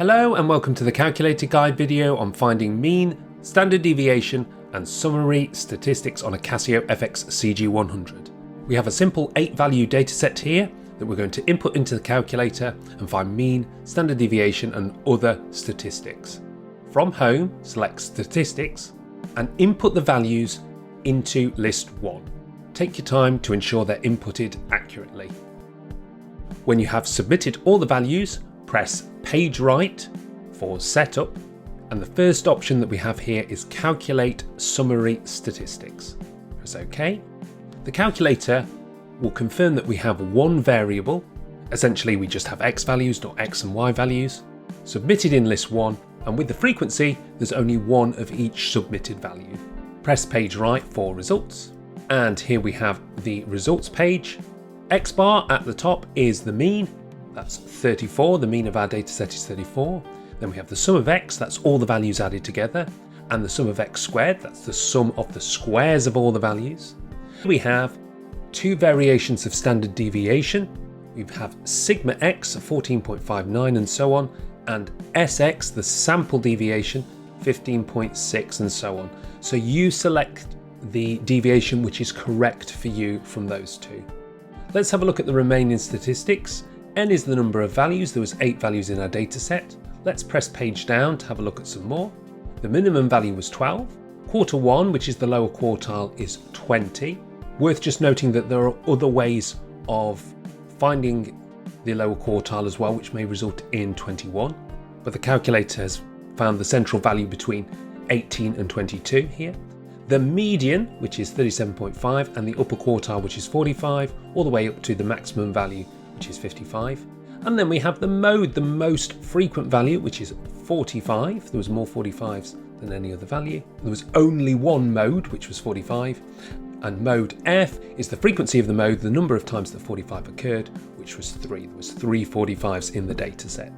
Hello and welcome to the calculator guide video on finding mean, standard deviation and summary statistics on a Casio fx-CG100. We have a simple 8-value dataset here that we're going to input into the calculator and find mean, standard deviation and other statistics. From home, select statistics and input the values into list 1. Take your time to ensure they're inputted accurately. When you have submitted all the values, press page right for setup, and the first option that we have here is calculate summary statistics. Press OK. The calculator will confirm that we have one variable, essentially we just have x values, not x and y values, submitted in list 1, and with the frequency there's only one of each submitted value. Press page right for results, and here we have the results page. X bar at the top is the mean, that's 34, the mean of our dataset is 34. Then we have the sum of x, that's all the values added together, and the sum of x squared, that's the sum of the squares of all the values. We have two variations of standard deviation. We have sigma x, 14.59 and so on, and Sx, the sample deviation, 15.6 and so on. So you select the deviation which is correct for you from those two. Let's have a look at the remaining statistics. N is the number of values. There was 8 values in our data set. Let's press page down to have a look at some more. The minimum value was 12. Quarter 1, which is the lower quartile, is 20. Worth just noting that there are other ways of finding the lower quartile as well, which may result in 21. But the calculator has found the central value between 18 and 22 here. The median, which is 37.5, and the upper quartile, which is 45, all the way up to the maximum value, which is 55. And then we have the mode, the most frequent value, which is 45. There was more 45s than any other value. There was only one mode, which was 45. And mode F is the frequency of the mode, the number of times that 45 occurred, which was 3. There was 3 45s in the data set.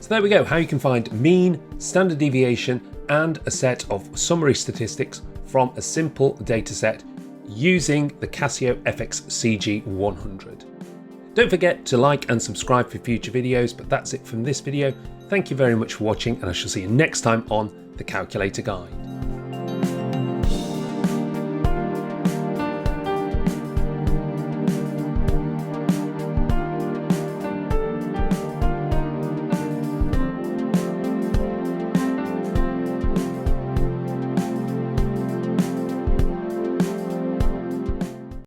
So there we go, how you can find mean, standard deviation, and a set of summary statistics from a simple data set using the Casio fx-CG100. Don't forget to like and subscribe for future videos, but that's it from this video. Thank you very much for watching, and I shall see you next time on the Calculator Guide.